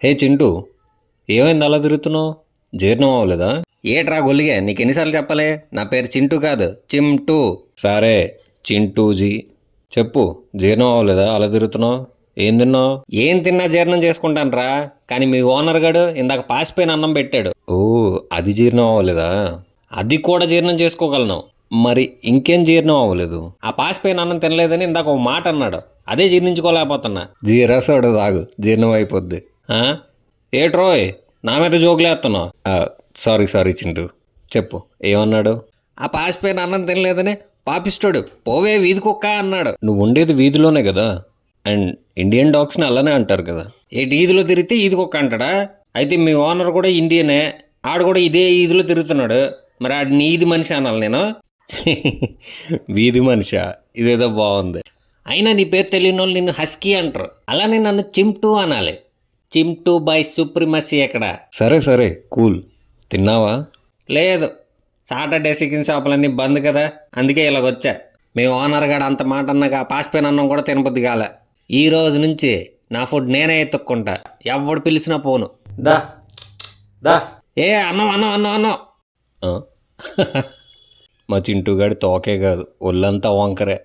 హే చింటూ, ఏమైంది అలా తిరుగుతున్నావు? జీర్ణం అవ్వలేదా? ఏట్రా గొల్లిగా నీకు ఎన్నిసార్లు చెప్పలే? నా పేరు చింటూ కాదు, చిమ్టూ. సరే, చింటూజీ. చెప్పు, జీర్ణం అవ్వలేదా అలా తిరుగుతున్నావు? ఏం తిన్నావు? ఏం తిన్నా జీర్ణం చేసుకుంటానురా. కానీ మీ ఓనర్ గడు ఇందాక పాసిపోయిన అన్నం పెట్టాడు. ఓ, అది జీర్ణం అవ్వలేదా? అది కూడా జీర్ణం చేసుకోగలను. మరి ఇంకేం జీర్ణం అవ్వలేదు? ఆ పాసిపోయిన అన్నం తినలేదని ఇందాక ఒక మాట అన్నాడు. అదే జీర్ణించుకోలేకపోతున్నా. జీరసోడు తాగు, జీర్ణం అయిపోద్ది. ఆ? ఏట్రోయ్, నా మీద జోకులేస్తున్నావు? సారీ సారీ చింటూ, చెప్పు ఏమన్నాడు? ఆ పాసిపోయిన అన్నం తినలేదని పాపిస్తాడు పోవే వీధి కుక్క అన్నాడు. నువ్వు ఉండేది వీధిలోనే కదా, అండ్ ఇండియన్ డాగ్స్ని అలానే అంటారు కదా. ఏ ఈదిలో తిరిగితే ఈది కుక్క అంటాడా? అయితే మీ ఓనర్ కూడా ఇండియనే, ఆడు కూడా ఇదే ఈదిలో తిరుగుతున్నాడు. మరి ఆడిని ఈది మనిషి అనాలి నేను? వీధి మనిషా? ఇదేదో బాగుంది. అయినా నీ పేరు తెలియని వాళ్ళు నిన్ను హస్కీ అంటారు, అలానే నన్ను చిమ్టూ అనాలి. చిమ్టూ బై సుప్రిమసీ ఎక్కడ? సరే సరే, కూల్. తిన్నావా? లేదు, సాటర్డే చికెన్ షాపులన్నీ బంద్ కదా, అందుకే ఇలాగొచ్చా. మీ ఓనర్ గాడు అంత మాట అన్నాక పాసిపోయిన అన్నం కూడా తినబుద్ది కాలే. ఈ రోజు నుంచి నా ఫుడ్ నేనే ఎత్తుక్కుంటా, ఎవడు పిలిచినా పోను. దా దా. ఏ అన్నం అన్నం అన్నం అన్నం. ఆ? మా చింటూగాడి తోకే కాదు, ఒళ్ళంతా వంకరే.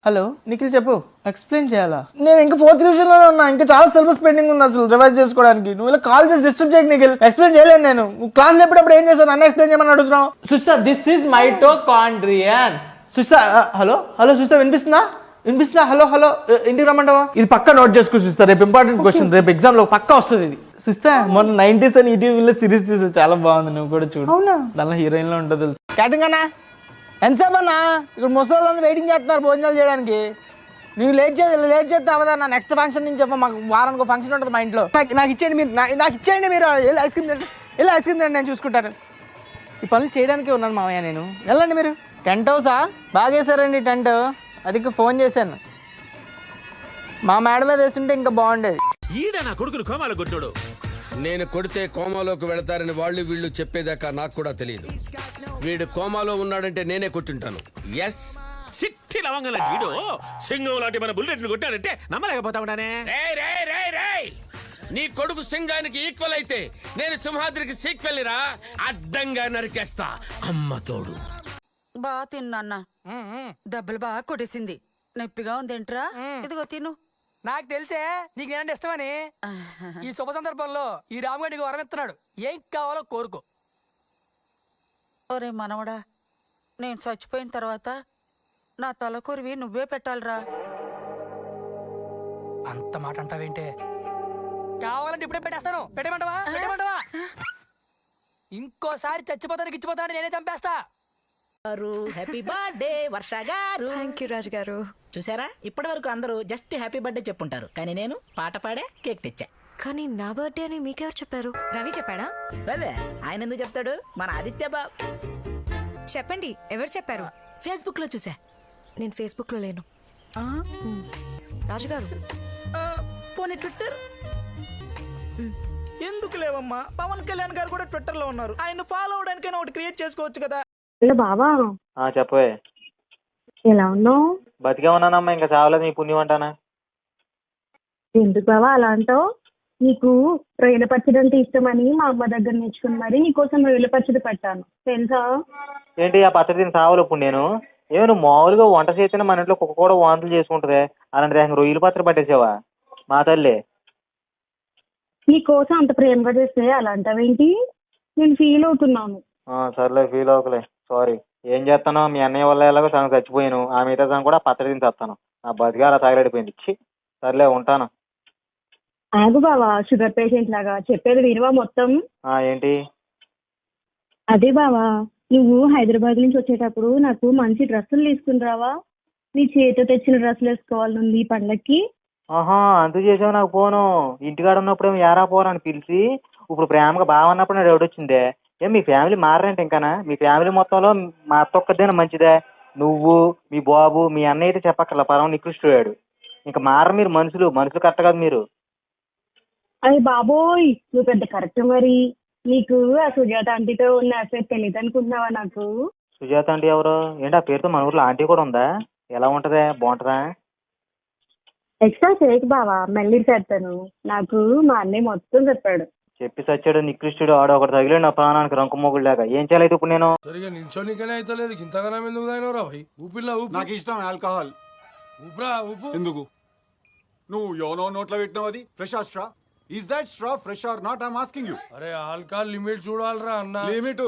హలో నిఖిల్, చెప్పు. ఎక్స్ప్లెయిన్ చేయాలా? నేను ఇంకా 4th డివిజన్లోనే ఉన్నా, ఇంకా చాలా సిలబస్ పెండింగ్ ఉంది అసలు రివైజ్ చేసుకోవడానికి. నువ్వు ఇలా కాల్ చేసి డిస్టర్బ్ చేయకు నిఖిల్. ఎక్స్ప్లెయిన్ చేయలేను నేను. నువ్వు క్లాస్ చెప్పేటప్పుడు ఏం చేస్తావు? నన్ను ఎక్స్ప్లెయిన్ చేయమని అడుగుతున్నావు. Sister, this is mitochondrion. Sister, hello hello sister, వినిపిస్తుందా? వినిపిస్తుందా? హలో హలో, ఇంటికి రమ్మంటావా? ఇది పక్కా నోట్ చేసుకో సిస్టర్, రేపు ఇంపార్టెంట్ క్వశ్చన్, రేపు ఎగ్జామ్ లో పక్కా వస్తుంది ఇది. సిస్టర్, మొన్న 90s అని ఈటీవీలో సిరీస్ చూసి చాలా బాగుంది, నువ్వు కూడా చూడు. అవునా? దానిలో హీరోయిన్ లో ఉంటుంది తెలుసు. క్యాటింగ్ అన్నా, ఎంతసేపు అన్నా? ఇక్కడ ముసలి వెయిటింగ్ చేస్తున్నారు భోజనాలు చేయడానికి. నువ్వు లేట్ చేస్తే అవదన్నా. నెక్స్ట్ ఫంక్షన్ నుంచి చెప్ప, మాకు వారానికి ఒక ఫంక్షన్ ఉంటుంది మా ఇంట్లో. నాకు ఇచ్చేయండి మీరు, నాకు ఇచ్చేయండి మీరు. వెళ్ళి ఐస్ క్రీమ్ తిండి, వెళ్ళి ఐస్ క్రీమ్ తిండి, నేను చూసుకుంటాను. ఈ పనులు చేయడానికే ఉన్నాను మామయ్య నేను. వెళ్ళండి మీరు. టెంట్ హౌసా? బాగా వేసారండి టెంట్. అది ఫోన్ చేశాను, మా మేడ మీద వేస్తుంటే ఇంకా బాగుండేది. ఈడ నా కొడుకును కోమాలో కొట్టాడు. నేను కొడితే కోమాలోకి వెళతారని వాళ్ళు వీళ్ళు చెప్పేదాకా నాకు కూడా తెలియదు. వీడు కోమాలో ఉన్నాడంటే నేనే కొట్టుంటాను. ఎస్, సిట్టి లవంగల వీడు సింగం లాంటి మన బుల్లెట్ ను కొట్టాడంటే నమ్మలేకపోతా ఉన్నానే. నీ కొడుకు సింగానికి ఈక్వల్ అయితే నేను సింహాద్రికి సీక్వెల్ రా. అడ్డంగా నరికేస్తా. అమ్మ తోడు. బాగా తిన్నా, దెబ్బలు బాగా కొట్టేసింది. నొప్పిగా ఉందేంట్రా? ఇదిగో తిను. నాకు తెలిసే నీకు నేనంటే ఇష్టమని. ఈ శుభ సందర్భంలో ఈ రాముగడికి వరం ఇస్తున్నాడు, ఏం కావాలో కోరుకో. ఒరే మనవడా, నేను చచ్చిపోయిన తర్వాత నా తలకొరివి నువ్వే పెట్టాలిరా. అంత మాట అంటావేంటే? కావాలంటే ఇప్పుడే పెట్టేస్తాను. పెట్టమంటావా? ఇంకోసారి చచ్చిపోతానికి ఇచ్చిపోతాను, నేనే చంపేస్తా. హ్యాపీ బర్త్డే వర్ష గారు. థ్యాంక్ యూ రాజు గారు. చూసారా, ఇప్పటి వరకు అందరూ జస్ట్ హ్యాపీ బర్త్డే చెప్పుంటారు, కానీ నేను పాట పాడే కేక్ తెచ్చా. కానీ నా బర్త్డే అని మీకెవరు చెప్పారు? రవి చెప్పాడా? రవే? ఆయన ఎందుకు చెప్తాడు? మన ఆదిత్య బాబు. చెప్పండి, ఎవరు చెప్పారు? ఫేస్బుక్ లో చూసా. నేను ఫేస్బుక్ లో లేను. రాజుగారు, పోనీ ట్విట్టర్? ఎందుకు లేవమ్మా, పవన్ కళ్యాణ్ గారు కూడా ట్విట్టర్ లో ఉన్నారు. ఆయన ఫాలో అవడానికైనా ఒకటి క్రియేట్ చేసుకోవచ్చు కదా. హలో బావా. చెప్పవే. ఎలా ఉన్నావు? బతికే ఉన్నానమ్మా, ఇంకా చావలేదు నీ పుణ్యం అంటానా. ఎందుకు బావా అలా అంటావు? నీకు రొయ్యల పచ్చడి అంటే ఇష్టమని మా అమ్మ దగ్గర నేర్చుకుని మరి నీకోసం రొయ్యల పచ్చడి పెట్టాను, తెలుసా? ఏంటి ఆ పచ్చడి తిని చావలు ఇప్పుడు నేను? ఏమో నువ్వు మామూలుగా వంట చేస్తేనే మన ఇంట్లో కుక్క కూడా వాంతులు చేసుకుంటుంది, అలాంటి దేహం రొయ్యల పచ్చడి పట్టేసావా మా తల్లి? నీకోసం అంత ప్రేమగా చేస్తే అలా అంటావేంటి? నేను ఫీల్ అవుతున్నాను. సర్లే, ఫీల్ అవ్వకలే, సారీ. ఏం చేస్తాను, మీ అన్నయ్య వల్ల ఎలాగో సగం చచ్చిపోయాను, ఆ మిగతా సగం కూడా పచ్చడి తిని చేస్తాను. నా బతిగా అలా తగలడిపోయింది. సర్లే, ఉంటాను. ఆగు బావా, షుగర్ పేషెంట్ లాగా చెప్పేది వినవా మొత్తం? ఏంటి? అదే బావా, నువ్వు హైదరాబాద్ నుంచి వచ్చేటప్పుడు నాకు మంచి డ్రెస్సులు తీసుకుని రావా? నీ చేతితో తెచ్చిన డ్రెస్సులు వేసుకోవాలనుంది ఈ పండక్కి. అంతు చేసావు నాకు ఫోను. ఇంటికాడ ఉన్నప్పుడు ఏమో ఏరా పోరా అని పిలిచి, ఇప్పుడు ప్రేమగా బావన్నప్పుడు నాకు డౌట్ వచ్చిందే. ఏం మీ ఫ్యామిలీ మారంటే ఇంకానా? మీ ఫ్యామిలీ మొత్తంలో మా అత్త ఒక్కదేనా మంచిదే? నువ్వు, మీ బాబు, మీ అన్నయ్య అయితే చెప్పక్కర్లా, పరమ నికృష్టుడు. ఇంకా మార మీరు, మనుషులు కరెక్ట్ కాదు మీరు. అయ్యి బాబోయ్, నువ్వు పెద్ద కరెక్ట్ మరి. నీకు ఆ సుజాత ఆంటీతో ఉన్న ఎఫెక్ట్ తెలియదు అనుకుంటున్నావా నాకు? సుజాత ఆంటీ ఎవరు? ఏంటి ఆ పేరుతో మన ఊర్లో ఆంటీ కూడా ఉందా? ఎలా ఉంటదే, బాగుంటుందా? ఎక్స్ట్రా చేయకు బావా, మళ్ళీ చేస్తాను. నాకు మా అన్నయ్య మొత్తం చెప్పాడు. చెప్పి సచ్చాడు నికృష్టుడు ఆడు ఒకటి తగిలాడు నా ప్రాణానికి రంకు మొగుడు లేక. ఏం చేయాలి ఇప్పుడు నేను? సరిగా నిల్చోనికనే అయితే లేదు, ఇంతగానం ఎందుకు తాగినవరా భయ్? ఊపిల్లా ఊపి. నాకు ఇష్టం ఆల్కహాల్. ఊపిరా ఊపు. ఎందుకు? నువ్వు యోనో నోట్లో పెట్టినావు, అది ఫ్రెష్ ఆ straw? Is that straw fresh are not? I'm asking you. అరే ఆల్కహాల్ లిమిట్ చూడాలరా అన్న. లిమిట్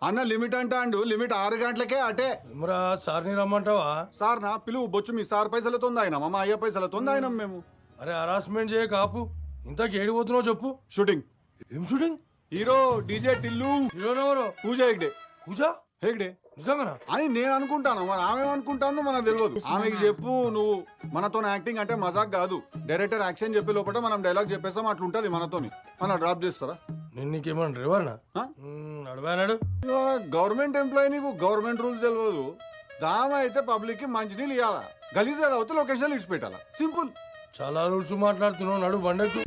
అన్న, లిమిట్ అంటాండు. లిమిట్ 6 గంటలకే అటే. ఏమరా సార్ని రమ్మంటావా? సార్ నా పిలువు బొచ్చు. మీ సార్ పైసలతో అయినా మా అయ్య పైసలతో అయినాం మేము. అరే హరాస్మెంట్ చేయ కాపు. ఇంతకు ఏడిపోతున్నావు చెప్పు. షూటింగ్. ఏం షూటింగ్? Hero DJ Tillu. హీరోనెవరు? పూజ హెగ్డే. పూజ హెగ్డే నిజంగా అని నేను అనుకుంటాను. మరి ఆమె అనుకుంటాను మనకు తెలియదు. ఆమెకి చెప్పు నువ్వు, మనతో యాక్టింగ్ అంటే మజాక్ కాదు. డైరెక్టర్ యాక్షన్ చెప్పే లోపల మనం డైలాగ్ చెప్పేస్తాం, అట్లుంటది మనతోని. మన డ్రాప్ చేస్తారా? నేను నీకేమన్నా డ్రైవర్నా? నడవానాడు. గవర్నమెంట్ ఎంప్లాయీ, నీకు గవర్నమెంట్ రూల్స్ తెలియదు. దామ అయితే పబ్లిక్ కి మంచినీళ్ళు ఇవ్వాలా, గలీజ్ అవుతే లొకేషన్ ఇచ్చి పెట్టాలా. సింపుల్. చాలా రూల్స్ మాట్లాడుతున్నావు. నడు బండకు.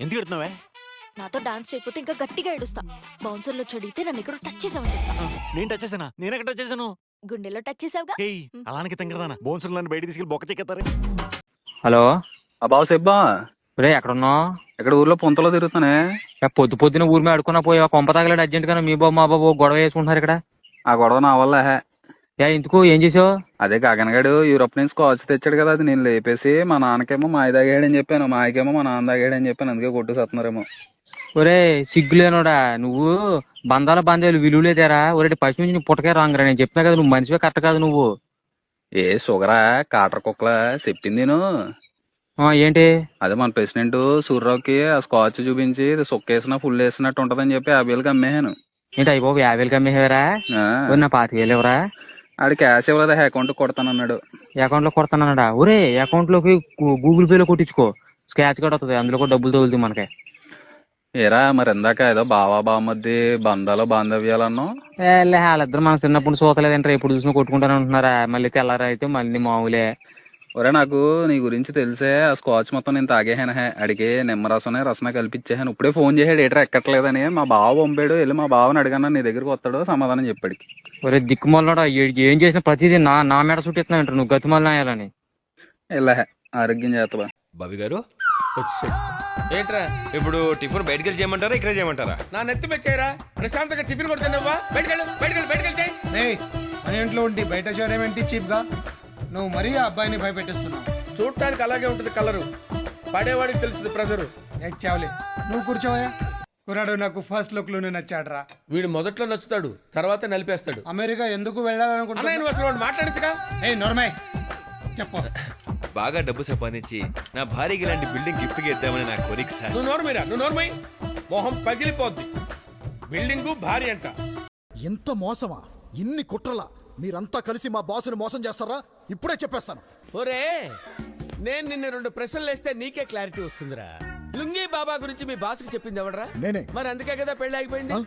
ఎందుకు ఎడుతున్నావే? నాతో డాన్స్ చేయకపోతే ఇంకా గట్టిగా ఏడుస్తా. బౌన్సర్లో చడితే నన్ను ఇక్కడ టచ్ చేసావని చెప్తా. నేను టచ్ చేసానా? నేను ఎక్కడ టచ్ చేశాను? గుండెలో టచ్ చేసావుగా. అలానికి తింగరదానా బోన్సులు నన్ను బయట తీసుకెళ్ళి బొక్క చెక్కేస్తారు. హలో బాబు సెబ్బా, రే ఎక్కడున్నావు? ఇక్కడ ఊర్లో పొంతలో తిరుగుతానే. పొద్దు పొద్దున ఊరి మీద అడుకున్నా పోయి కొంప తగలాడు అర్జెంట్ గా. మీ బాబు మా బాబు గొడవ వేసుకుంటున్నారు ఇక్కడ. ఆ గొడవ నా వల్ల ఎందుకు? ఏం చేసావు? అదే గగనగాడు యూరోప్ నుంచి కాల్స్ తెచ్చాడు కదా, అది నేను లేపేసి మా నాన్నకేమో మా తాగాడని చెప్పాను, మా ఆయకేమో మా నాన్న తాగాడని చెప్పాను. అందుకే కొట్టు సత్తున్నారేమో. ఒరే సిగ్గులేనోడా నువ్వు. బంధాల బంధాలు విలువలేదారా? ఒరే ఫస్ట్ నుంచి నువ్వు పుట్టకే రాంగరా. నేను చెప్తున్నా కదా, నువ్వు మనిషివే కరెక్ట్ కాదు నువ్వు. ఏ షుగరా కాటర్ కుక్కలా చెప్పింది నేను. ఏంటి? అదే మన ప్రెసిడెంట్ సూర్యరావుకి ఆ స్కాచ్ చూపించి సొక్కేసినా ఫుల్ వేసినట్టు ఉంటదని చెప్పి 50,000 అమ్మేహాను. ఏంటి అయిపోయి 50,000 అమ్మేవారా? నా 25,000 ఎవరా? ఆడి క్యాష్ ఇవ్వలేదా, అకౌంట్ కొడతానన్నాడు. అకౌంట్ లో కొడతానన్నాడా? ఒరే అకౌంట్ లోకి గూగుల్ పే లో కొట్టించుకో, స్క్రాచ్ కార్డ్ వస్తుంది, అందులో కూడా డబ్బులు తగులుతాయి మనకి. ఏరా మరి ఇందాక ఏదో బావా బామ్మద్ది బంధాలు బాంధవ్యాలన్నావు. వాళ్ళిద్దరు మన చిన్నప్పుడు చూతలేదంటారా? ఎప్పుడు చూసినా కొట్టుకుంటానే ఉంటున్నారా? మళ్ళీ తెల్లారా అయితే మళ్ళీ మామూలే. ఒరే నాకు నీ గురించి తెలిసే ఆ స్కాచ్ మొత్తం నేను తాగేహాను. అడిగి నిమ్మరసనే రసన కల్పించేహాను. ఇప్పుడే ఫోన్ చేసాడు ఏటర్ ఎక్కట్లేదని. మా బావ పంపాడు, వెళ్ళి మా బావని అడిగాను, నీ దగ్గరికి వస్తాడు సమాధానం చెప్పాడు. ఒరే దిక్కుమల్లాడా, ఏం చేసిన ప్రతిదీ నా మెడ చుట్టిస్తున్నావు అంటారు నువ్వు గతిమల్లా అయ్యాలని. ఇలా ఆరోగ్యం చేతవా బాబీ గారు వచ్చేసాడు. ఏంట్రా ఇప్పుడు టిఫిన్ బయటకు వెళ్ళి చేయమంటారా ఇక్కడ చేయమంటారా? నా నెత్తి మెచ్చాయిరా, ప్రశాంతంగా టిఫిన్ కొడుతున్నావా? బయటకెళ్ళి మన ఇంట్లో ఉండి బయట చేయడం ఏంటి చీప్ గా? నువ్వు మరీ ఆ అబ్బాయిని భయపెట్టిస్తున్నావు. చూడటానికి అలాగే ఉంటుంది కలరు, పడేవాడికి తెలుస్తుంది ప్రెజరు. చావులే నువ్వు కూర్చోవయ్యా. కురాడు నాకు ఫస్ట్ లుక్ లోనే నచ్చాడ్రా. వీడు మొదట్లో నచ్చుతాడు, తర్వాత నలిపేస్తాడు. అమెరికా ఎందుకు వెళ్ళాలనుకుంటున్నా? నువ్వు అసలు మాట్లాడించగా. ఏ నోర్మై చెప్పు. బాగా డబ్బు సంపాదించి నా భార్యకి ఇలాంటి బిల్డింగ్ గిఫ్ట్ గా ఇద్దామని నా కోరిక సార్. నువ్వు నోర్మై మొహం పగిలిపోద్ది. బిల్డింగు భార్య అంట. ఎంత మోసమా, ఇన్ని కుట్రలా? మీరంతా కలిసి మా బాసుని మోసం చేస్తారా? ఇప్పుడే చెప్పేస్తాను. ఒరే నేను నిన్న 2 ప్రశ్నలు వేస్తే నీకే క్లారిటీ వస్తుందిరా. లుంగీ బాబా గురించి మీ బాస్కి చెప్పింది ఎవడరా? నేనే. మరి అందుకే కదా పెళ్లి ఆగిపోయింది.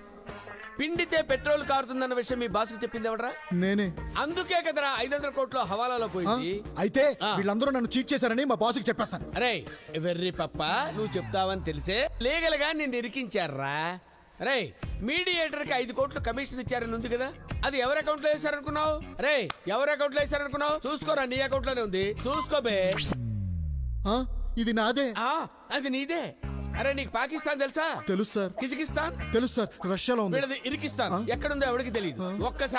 పిండితే పెట్రోల్ కారుతుందన్న విషయం మీ బాస్కి చెప్పింది ఎవడరా? నేనే. అందుకే కదరా 500 కోట్లు హవాలాలో పోయింది. అయితే వీళ్ళందరూ నన్ను చీట్ చేశారని మా బాసుకి చెప్పేస్తాను. అరే వెర్రి పప్ప, నువ్వు చెప్తావని తెలిసే లీగల్ గా నిన్ను ఇరికించారా? అరే మీడియేటర్ కి 5 కోట్లు కమిషన్ ఇచ్చారని ఉంది కదా, అది ఎవరి అకౌంట్ లో వేశారనుకున్నావు? అరే ఎవరి అకౌంట్ లో వేశారనుకున్నావు? చూసుకోరా, నీ అకౌంట్ లోనే ఉంది, చూసుకోబే. ఇది నాదే. అది నీదే. అరే నీకు పాకిస్తాన్ తెలుసా? తెలుసు సార్. కిజకిస్తాన్ తెలుసు సార్. రష్యాలో ఉంది. వీళ్ళది ఇరికిస్తాన్ ఎక్కడుందో ఎవరికి తెలియదు. ఒక్కసారి